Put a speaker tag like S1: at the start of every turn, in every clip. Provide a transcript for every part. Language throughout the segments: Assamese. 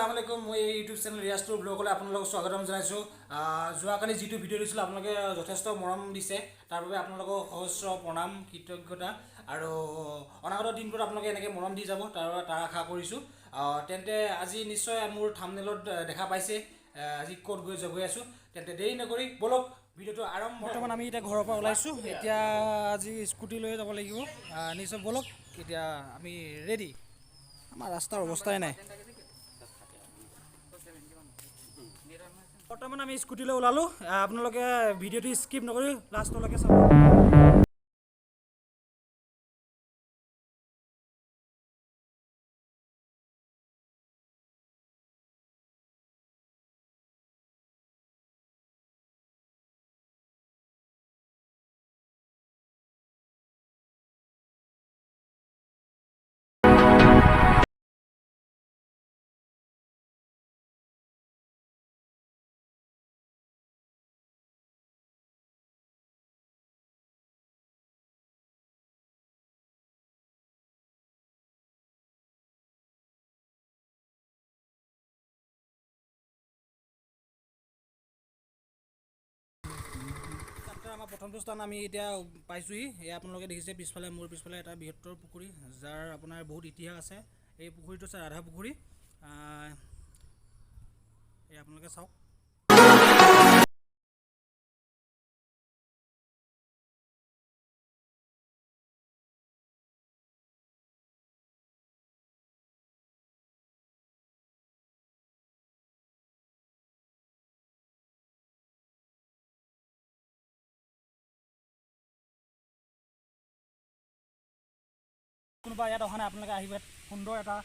S1: আসসালামু আলাইকুম মই ইউটিউব চেনেল ৰিয়াজ টুৰ ব্লগলৈ আপোনালোকক স্বাগতম জনাইছোঁ। যোৱাকালি যিটো ভিডিঅ' দিছিলোঁ আপোনালোকে যথেষ্ট মৰম দিছে, তাৰ বাবে আপোনালোকক সহস্ৰ প্ৰণাম কৃতজ্ঞতা। আৰু অনাগত দিনবোৰত আপোনালোকে এনেকৈ মৰম দি যাব তাৰ আশা কৰিছোঁ। তেন্তে আজি নিশ্চয় মোৰ থাম্বনেইলত দেখা পাইছে আজি ক'ত গৈ আছোঁ। তেন্তে দেৰি নকৰি বলক ভিডিঅ'টো আৰম্ভ। বৰ্তমান আমি এতিয়া ঘৰৰ পৰা ওলাইছোঁ, এতিয়া আজি স্কুটি লৈ যাব লাগিব। নিশ্চয় বলক, এতিয়া আমি ৰেডি। আমাৰ ৰাস্তাৰ অৱস্থাই নাই। বৰ্তমান আমি স্কুটিলৈ ওলালোঁ, আপোনালোকে ভিডিঅ'টো স্কিপ নকৰি লাষ্টলৈকে চাব। আমাৰ প্ৰথমটো স্থান আমি এতিয়া পাইছোঁহি। এয়া আপোনালোকে দেখিছে পিছফালে, মোৰ পিছফালে এটা বৃহত্তৰ পুখুৰী, যাৰ আপোনাৰ বহুত ইতিহাস আছে। এই পুখুৰীটো হৈছে ৰাধা পুখুৰী। এয়া আপোনালোকে চাওক। কোনোবা ইয়াত অহা নাই, আপোনালোকে আহিব। সুন্দৰ এটা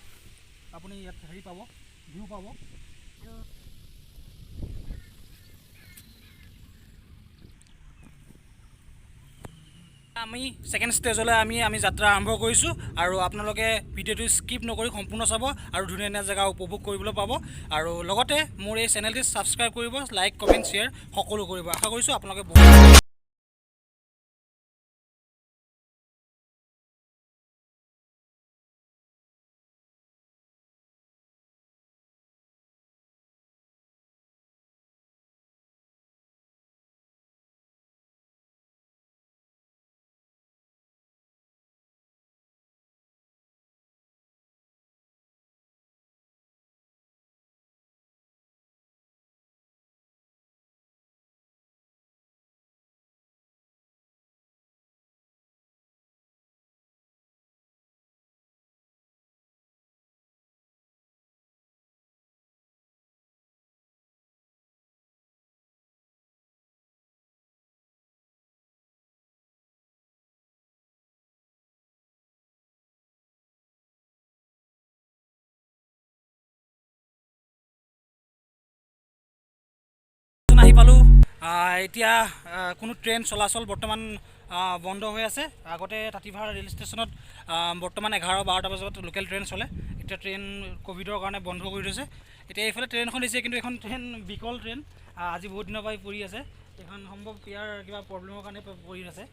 S1: আপুনি ইয়াত হেৰি পাব, ভিউ পাব। আমি ছেকেণ্ড ষ্টেজলৈ আমি যাত্ৰা আৰম্ভ কৰিছোঁ, আৰু আপোনালোকে ভিডিঅ'টো স্কিপ নকৰি সম্পূৰ্ণ চাব আৰু ধুনীয়া ধুনীয়া জেগা উপভোগ কৰিবলৈ পাব। আৰু লগতে মোৰ এই চেনেলটি ছাবস্ক্ৰাইব কৰিব, লাইক কমেণ্ট শ্বেয়াৰ সকলো কৰিব। আশা কৰিছোঁ আপোনালোকে বহুত আহি পালোঁ। এতিয়া কোনো ট্ৰেইন চলাচল বৰ্তমান বন্ধ হৈ আছে। আগতে তাঁতিভাৰ ৰেল ষ্টেচনত বৰ্তমান 11-12টা বজাত লোকেল ট্ৰেইন চলে। এতিয়া ট্ৰেইন ক'ভিডৰ কাৰণে বন্ধ কৰি থৈছে। এতিয়া এইফালে ট্ৰেইন এখন দিছে, কিন্তু এখন ট্ৰেইন বিকল ট্ৰেইন, আজি বহুত দিনৰ পৰাই পৰি আছে। এইখন সম্ভৱ ইয়াৰ কিবা প্ৰব্লেমৰ কাৰণে পৰি আছে।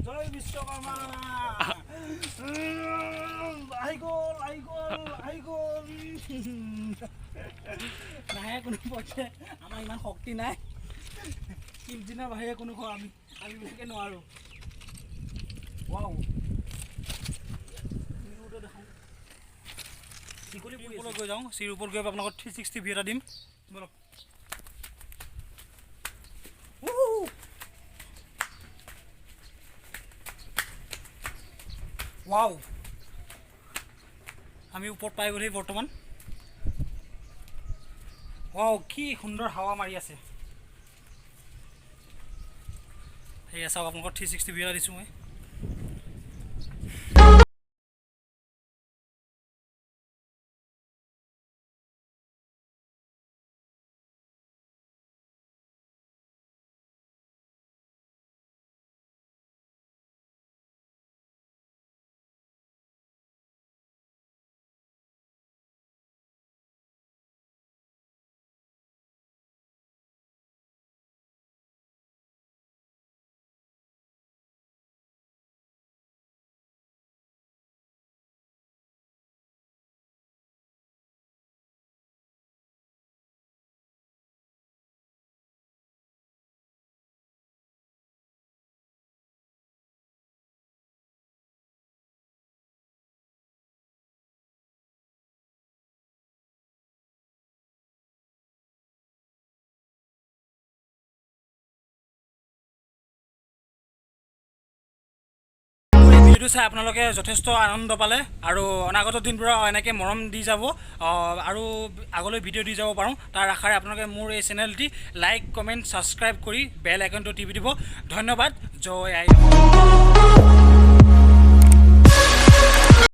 S1: জয় বিশ্বকৰ্মা। আহি গ'ল। নাহে কোনো পক্ষে, আমাৰ ইমান শক্তি নাই। ইঞ্জিনৰ বাহিৰে কোনো আমি বিলাকে নোৱাৰোঁ। ৱাও, চিকুলি পুলিবলৈ গৈ যাওঁ। চিৰিৰ ওপৰত গৈ আপোনালোকক 360 ভিউ এটা দিম। বলক। ৱাও, আমি ওপৰত পাই গ'লেই বৰ্তমান। ৱাও, কি সুন্দৰ হাৱা মাৰি আছে। সেয়া চাওক, আপোনালোকৰ 360 ভিউ এটা দিছোঁ মই। ভিডিঅ'টো চাই আপোনালোকে যথেষ্ট আনন্দ পালে আৰু অনাগত দিনবোৰত এনেকৈ মৰম দি যাব আৰু আগলৈ ভিডিঅ' দি যাব পাৰোঁ তাৰ আশাৰে আপোনালোকে মোৰ এই চেনেলটি লাইক কমেণ্ট ছাবস্ক্ৰাইব কৰি বেল আইকনটো টিপি দিব। ধন্যবাদ। জয় আই।